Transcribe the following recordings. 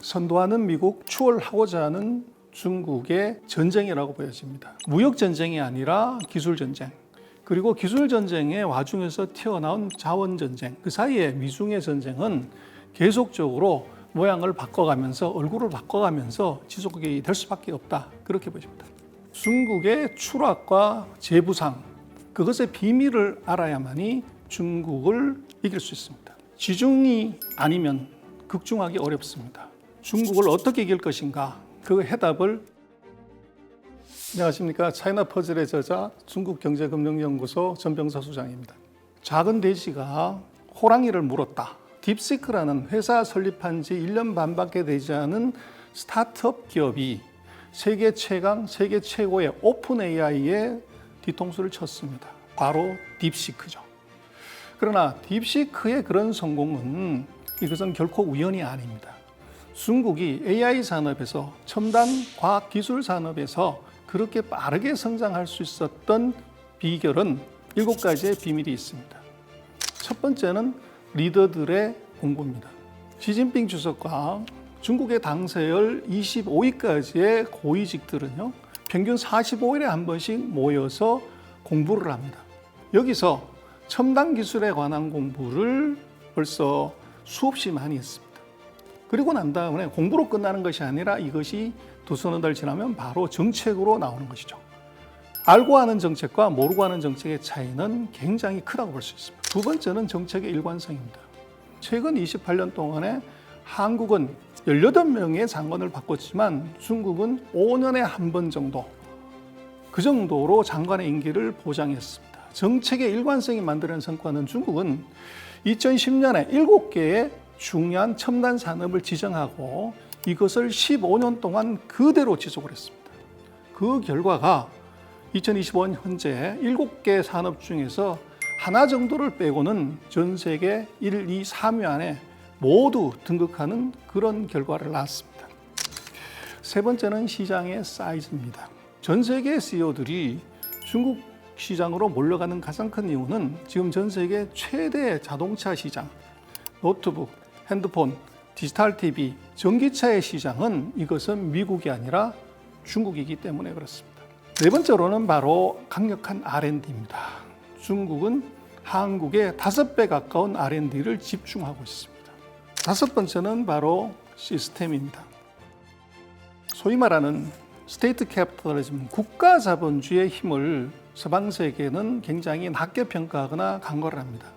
선도하는 미국, 추월하고자 하는 중국의 전쟁이라고 보여집니다. 무역 전쟁이 아니라 기술 전쟁. 그리고 기술 전쟁의 와중에서 튀어나온 자원 전쟁. 그 사이에 미중의 전쟁은 계속적으로 모양을 바꿔가면서 얼굴을 바꿔가면서 지속이 될 수밖에 없다. 그렇게 보십니다. 중국의 추락과 재부상, 그것의 비밀을 알아야만이 중국을 이길 수 있습니다. 지중이 아니면 극중하기 어렵습니다. 중국을 어떻게 이길 것인가? 그 해답을 안녕하십니까. 차이나 퍼즐의 저자 중국경제금융연구소 전병서 수장입니다. 작은 돼지가 호랑이를 물었다. 딥시크라는 회사 설립한 지 1년 반밖에 되지 않은 스타트업 기업이 세계 최강, 세계 최고의 오픈 AI에 뒤통수를 쳤습니다. 바로 딥시크죠. 그러나 딥시크의 그런 성공은 이것은 결코 우연이 아닙니다. 중국이 AI 산업에서 첨단 과학기술 산업에서 그렇게 빠르게 성장할 수 있었던 비결은 7가지의 비밀이 있습니다. 첫 번째는 리더들의 공부입니다. 시진핑 주석과 중국의 당서열 25위까지의 고위직들은요, 평균 45일에 한 번씩 모여서 공부를 합니다. 여기서 첨단 기술에 관한 공부를 벌써 수없이 많이 했습니다. 그리고 난 다음에 공부로 끝나는 것이 아니라 이것이 두서너 달 지나면 바로 정책으로 나오는 것이죠. 알고 하는 정책과 모르고 하는 정책의 차이는 굉장히 크다고 볼 수 있습니다. 두 번째는 정책의 일관성입니다. 최근 28년 동안에 한국은 18명의 장관을 바꿨지만 중국은 5년에 한 번 정도, 그 정도로 장관의 임기를 보장했습니다. 정책의 일관성이 만드는 성과는 중국은 2010년에 7개의 중요한 첨단 산업을 지정하고 이것을 15년 동안 그대로 지속을 했습니다. 그 결과가 2025년 현재 7개 산업 중에서 하나 정도를 빼고는 전 세계 1, 2, 3위 안에 모두 등극하는 그런 결과를 낳았습니다. 세 번째는 시장의 사이즈입니다. 전 세계 CEO들이 중국 시장으로 몰려가는 가장 큰 이유는 지금 전 세계 최대 자동차 시장, 노트북, 핸드폰, 디지털 TV, 전기차의 시장은 이것은 미국이 아니라 중국이기 때문에 그렇습니다. 네 번째로는 바로 강력한 R&D입니다. 중국은 한국의 5배 가까운 R&D를 집중하고 있습니다. 다섯 번째는 바로 시스템입니다. 소위 말하는 스테이트 캐피탈리즘, 국가 자본주의의 힘을 서방 세계는 굉장히 낮게 평가하거나 간과를 합니다.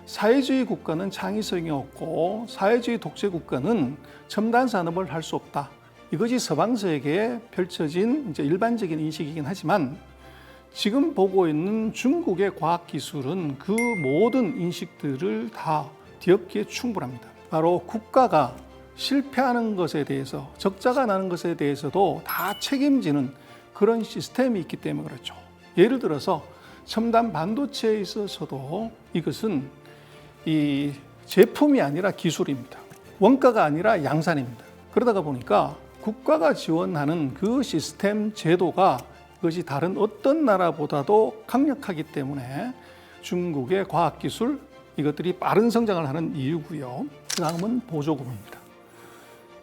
사회주의 국가는 창의성이 없고 사회주의 독재 국가는 첨단 산업을 할 수 없다. 이것이 서방 세계에 펼쳐진 이제 일반적인 인식이긴 하지만 지금 보고 있는 중국의 과학기술은 그 모든 인식들을 다 뒤엎기에 충분합니다. 바로 국가가 실패하는 것에 대해서, 적자가 나는 것에 대해서도 다 책임지는 그런 시스템이 있기 때문에 그렇죠. 예를 들어서 첨단 반도체에 있어서도 이것은 이 제품이 아니라 기술입니다. 원가가 아니라 양산입니다. 그러다가 보니까 국가가 지원하는 그 시스템 제도가 그것이 다른 어떤 나라보다도 강력하기 때문에 중국의 과학기술 이것들이 빠른 성장을 하는 이유고요. 그 다음은 보조금입니다.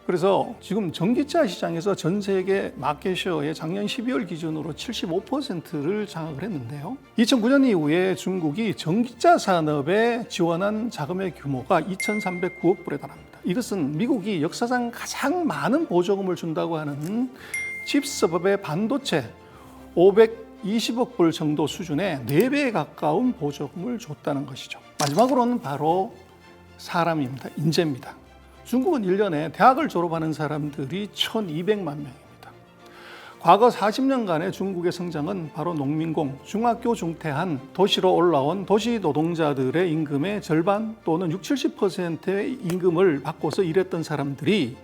그래서 지금 전기차 시장에서 전 세계 마켓쉐어의 작년 12월 기준으로 75%를 장악을 했는데요. 2009년 이후에 중국이 전기차 산업에 지원한 자금의 규모가 2,309억 불에 달합니다. 이것은 미국이 역사상 가장 많은 보조금을 준다고 하는 칩스업의 반도체 520억 불 정도 수준의 4배에 가까운 보조금을 줬다는 것이죠. 마지막으로는 바로 사람입니다. 인재입니다. 중국은 1년에 대학을 졸업하는 사람들이 1,200만 명입니다. 과거 40년간의 중국의 성장은 바로 농민공, 중학교 중퇴한 도시로 올라온 도시 노동자들의 임금의 절반 또는 60, 70%의 임금을 받고서 일했던 사람들이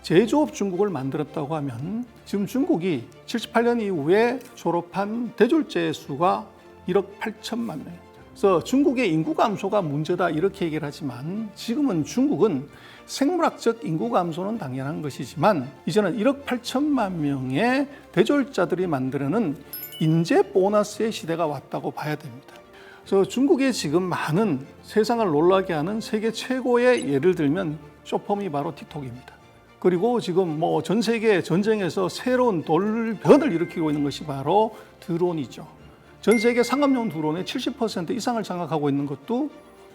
제조업 중국을 만들었다고 하면 지금 중국이 78년 이후에 졸업한 대졸자의 수가 1억 8천만 명입니다. 그래서 중국의 인구 감소가 문제다 이렇게 얘기를 하지만 지금은 중국은 생물학적 인구 감소는 당연한 것이지만 이제는 1억 8천만 명의 대졸자들이 만들어내는 인재 보너스의 시대가 왔다고 봐야 됩니다. 그래서 중국에 지금 많은 세상을 놀라게 하는 세계 최고의 예를 들면 쇼폼이 바로 틱톡입니다. 그리고 지금 뭐 전 세계 전쟁에서 새로운 돌변을 일으키고 있는 것이 바로 드론이죠. 전 세계 상업용 드론의 70% 이상을 장악하고 있는 것도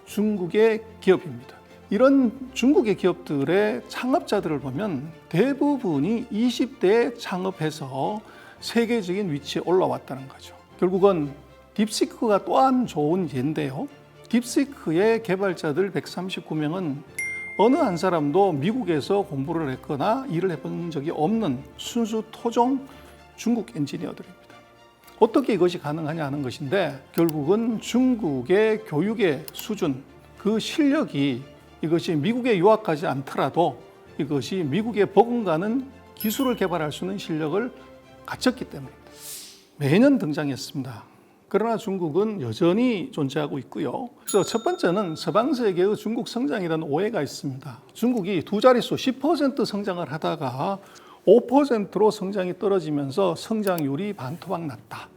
중국의 기업입니다. 이런 중국의 기업들의 창업자들을 보면 대부분이 20대에 창업해서 세계적인 위치에 올라왔다는 거죠. 결국은 딥시크가 또한 좋은 예인데요. 딥시크의 개발자들 139명은 어느 한 사람도 미국에서 공부를 했거나 일을 해본 적이 없는 순수 토종 중국 엔지니어들입니다. 어떻게 이것이 가능하냐 하는 것인데 결국은 중국의 교육의 수준, 그 실력이 이것이 미국에 유학가지 않더라도 이것이 미국에 버금가는 기술을 개발할 수 있는 실력을 갖췄기 때문입니다. 매년 등장했습니다. 그러나 중국은 여전히 존재하고 있고요. 그래서 첫 번째는 서방 세계의 중국 성장이라는 오해가 있습니다. 중국이 두 자릿수 10% 성장을 하다가 5%로 성장이 떨어지면서 성장률이 반토막 났다.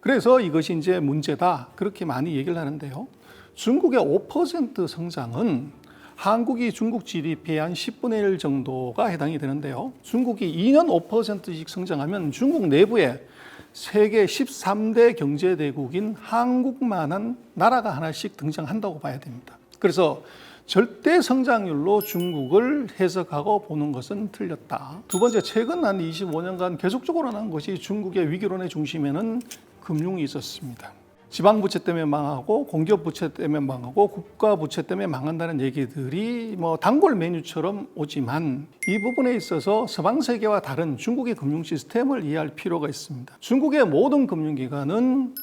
그래서 이것이 이제 문제다. 그렇게 많이 얘기를 하는데요. 중국의 5% 성장은 한국이 중국 GDP의 한 10분의 1 정도가 해당이 되는데요. 중국이 2년 5%씩 성장하면 중국 내부에 세계 13대 경제대국인 한국만한 나라가 하나씩 등장한다고 봐야 됩니다. 그래서 절대 성장률로 중국을 해석하고 보는 것은 틀렸다. 두 번째, 최근 한 25년간 계속적으로 난 것이 중국의 위기론의 중심에는 금융이 있었습니다. 지방부채 때문에 망하고 공기업부채 때문에 망하고 국가부채 때문에 망한다는 얘기들이 뭐 단골 메뉴처럼 오지만 이 부분에 있어서 서방세계와 다른 중국의 금융 시스템을 이해할 필요가 있습니다. 중국의 모든 금융기관은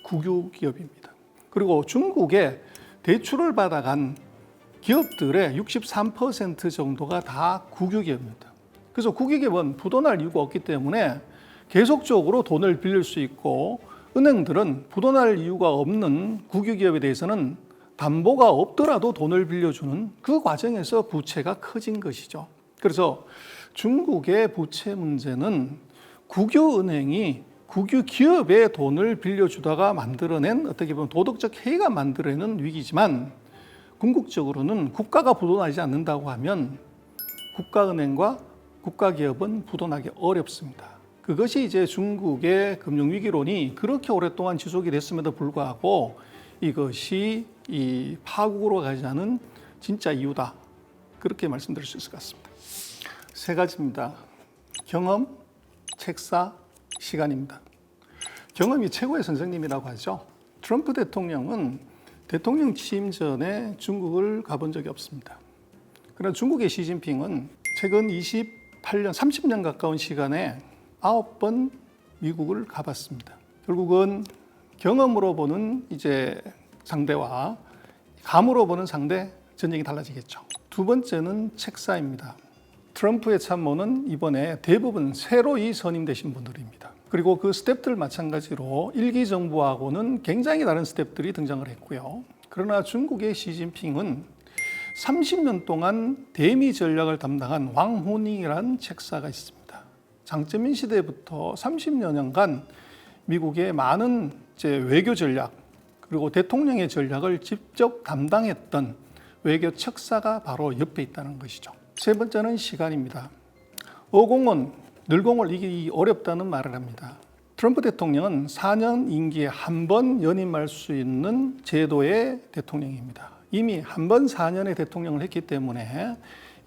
국유기업입니다. 그리고 중국의 대출을 받아간 기업들의 63% 정도가 다 국유기업입니다. 그래서 국유기업은 부도날 이유가 없기 때문에 계속적으로 돈을 빌릴 수 있고 은행들은 부도날 이유가 없는 국유기업에 대해서는 담보가 없더라도 돈을 빌려주는 그 과정에서 부채가 커진 것이죠. 그래서 중국의 부채 문제는 국유은행이 국유기업에 돈을 빌려주다가 만들어낸 어떻게 보면 도덕적 해이가 만들어낸 위기지만 궁극적으로는 국가가 부도나지 않는다고 하면 국가은행과 국가기업은 부도나기 어렵습니다. 그것이 이제 중국의 금융위기론이 그렇게 오랫동안 지속이 됐음에도 불구하고 이것이 이 파국으로 가지 않은 진짜 이유다. 그렇게 말씀드릴 수 있을 것 같습니다. 세 가지입니다. 경험, 책사, 시간입니다. 경험이 최고의 선생님이라고 하죠. 트럼프 대통령은 대통령 취임 전에 중국을 가본 적이 없습니다. 그러나 중국의 시진핑은 최근 28년, 30년 가까운 시간에 9번 미국을 가봤습니다. 결국은 경험으로 보는 이제 상대와 감으로 보는 상대 전쟁이 달라지겠죠. 두 번째는 책사입니다. 트럼프의 참모는 이번에 대부분 새로이 선임되신 분들입니다. 그리고 그 스텝들 마찬가지로 일기 정부하고는 굉장히 다른 스텝들이 등장을 했고요. 그러나 중국의 시진핑은 30년 동안 대미 전략을 담당한 왕호닝이라는 책사가 있습니다. 장쩌민 시대부터 30여년간 미국의 많은 외교 전략 그리고 대통령의 전략을 직접 담당했던 외교 척사가 바로 옆에 있다는 것이죠. 세 번째는 시간입니다. 어공은 늘공을 이기기 어렵다는 말을 합니다. 트럼프 대통령은 4년 임기에 한 번 연임할 수 있는 제도의 대통령입니다. 이미 한 번 4년의 대통령을 했기 때문에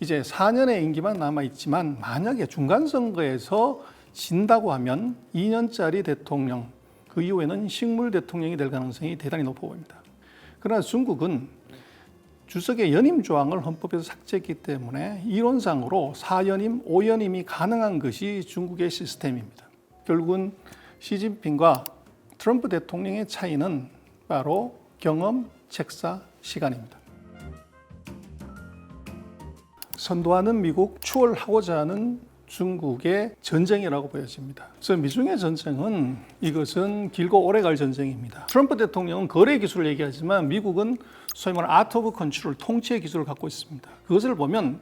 이제 4년의 임기만 남아있지만 만약에 중간선거에서 진다고 하면 2년짜리 대통령, 그 이후에는 식물 대통령이 될 가능성이 대단히 높아 보입니다. 그러나 중국은 주석의 연임 조항을 헌법에서 삭제했기 때문에 이론상으로 4연임, 5연임이 가능한 것이 중국의 시스템입니다. 결국은 시진핑과 트럼프 대통령의 차이는 바로 경험, 책사, 시간입니다. 선도하는 미국, 추월하고자 하는 중국의 전쟁이라고 보여집니다. 그래서 미중의 전쟁은 이것은 길고 오래갈 전쟁입니다. 트럼프 대통령은 거래 기술을 얘기하지만 미국은 소위 말하는 아트 오브 컨트롤, 통치의 기술을 갖고 있습니다. 그것을 보면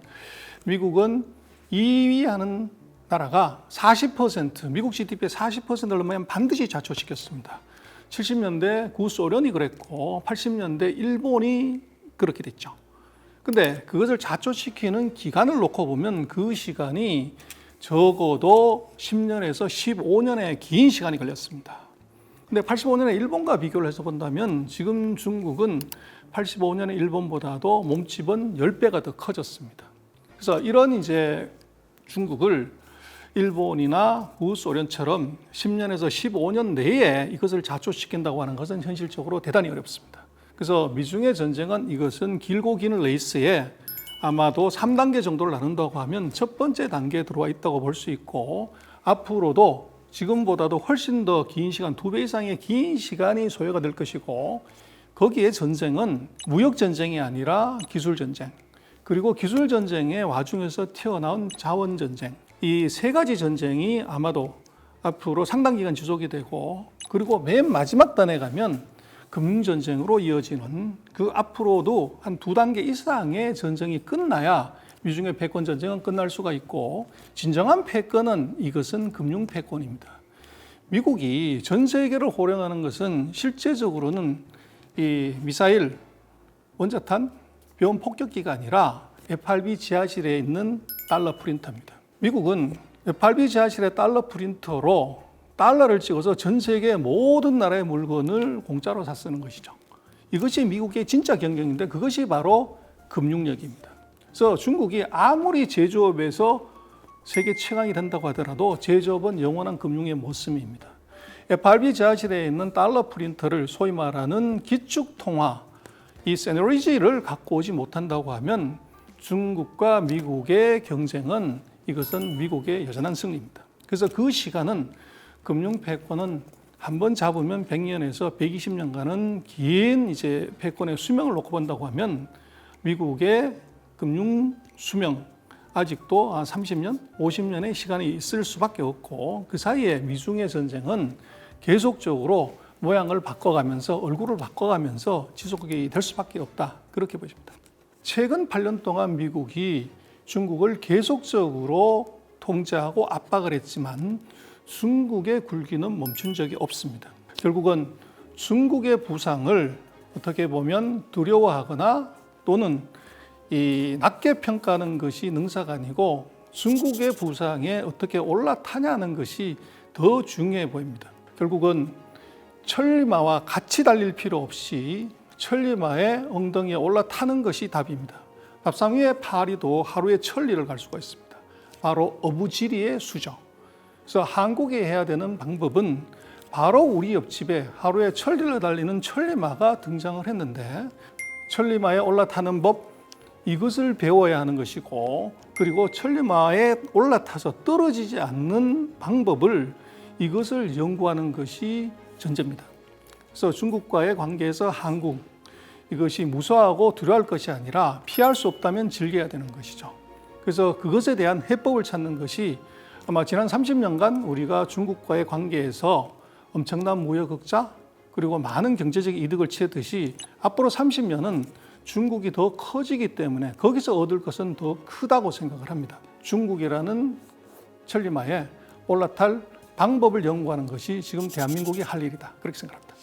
미국은 2위 하는 나라가 40%, 미국 GDP의 40%를 넘으면 반드시 좌초시켰습니다. 70년대 구소련이 그랬고 80년대 일본이 그렇게 됐죠. 근데 그것을 자초시키는 기간을 놓고 보면 그 시간이 적어도 10년에서 15년의 긴 시간이 걸렸습니다. 근데 85년에 일본과 비교를 해서 본다면 지금 중국은 85년에 일본보다도 몸집은 10배가 더 커졌습니다. 그래서 이런 이제 중국을 일본이나 구소련처럼 10년에서 15년 내에 이것을 자초시킨다고 하는 것은 현실적으로 대단히 어렵습니다. 그래서 미중의 전쟁은 이것은 길고 긴 레이스에 아마도 3단계 정도를 나눈다고 하면 첫 번째 단계에 들어와 있다고 볼 수 있고, 앞으로도 지금보다도 훨씬 더 긴 시간, 2배 이상의 긴 시간이 소요가 될 것이고, 거기에 전쟁은 무역 전쟁이 아니라 기술 전쟁, 그리고 기술 전쟁의 와중에서 튀어나온 자원 전쟁, 이 세 가지 전쟁이 아마도 앞으로 상당 기간 지속이 되고, 그리고 맨 마지막 단에 가면 금융전쟁으로 이어지는, 그 앞으로도 한 2단계 이상의 전쟁이 끝나야 미중의 패권 전쟁은 끝날 수가 있고, 진정한 패권은 이것은 금융 패권입니다. 미국이 전 세계를 호령하는 것은 실제적으로는 이 미사일, 원자탄, 비온 폭격기가 아니라 FRB 지하실에 있는 달러 프린터입니다. 미국은 FRB 지하실의 달러 프린터로 달러를 찍어서 전 세계 모든 나라의 물건을 공짜로 사 쓰는 것이죠. 이것이 미국의 진짜 경쟁인데, 그것이 바로 금융력입니다. 그래서 중국이 아무리 제조업에서 세계 최강이 된다고 하더라도 제조업은 영원한 금융의 모습입니다. FRB 지하실에 있는 달러 프린터를 소위 말하는 기축통화, 이 세너리지를 갖고 오지 못한다고 하면 중국과 미국의 경쟁은, 이것은 미국의 여전한 승리입니다. 그래서 그 시간은, 금융 패권은 한 번 잡으면 100년에서 120년간은 긴 이제 패권의 수명을 놓고 본다고 하면 미국의 금융 수명 아직도 30년, 50년의 시간이 있을 수밖에 없고, 그 사이에 미중의 전쟁은 계속적으로 모양을 바꿔가면서, 얼굴을 바꿔가면서 지속이 될 수밖에 없다, 그렇게 보십니다. 최근 8년 동안 미국이 중국을 계속적으로 통제하고 압박을 했지만 중국의 굴기는 멈춘 적이 없습니다. 결국은 중국의 부상을 어떻게 보면 두려워하거나 또는 낮게 평가하는 것이 능사가 아니고, 중국의 부상에 어떻게 올라타냐는 것이 더 중요해 보입니다. 결국은 천리마와 같이 달릴 필요 없이 천리마의 엉덩이에 올라타는 것이 답입니다. 밥상 위의 파리도 하루에 천리를 갈 수가 있습니다. 바로 어부지리의 수죠. 그래서 한국이 해야 되는 방법은 바로 우리 옆집에 하루에 천리를 달리는 천리마가 등장을 했는데, 천리마에 올라타는 법, 이것을 배워야 하는 것이고, 그리고 천리마에 올라타서 떨어지지 않는 방법을, 이것을 연구하는 것이 전제입니다. 그래서 중국과의 관계에서 한국, 이것이 무서워하고 두려워할 것이 아니라 피할 수 없다면 즐겨야 되는 것이죠. 그래서 그것에 대한 해법을 찾는 것이, 아마 지난 30년간 우리가 중국과의 관계에서 엄청난 무역 흑자, 그리고 많은 경제적 이득을 취했듯이 앞으로 30년은 중국이 더 커지기 때문에 거기서 얻을 것은 더 크다고 생각을 합니다. 중국이라는 천리마에 올라탈 방법을 연구하는 것이 지금 대한민국이 할 일이다, 그렇게 생각합니다.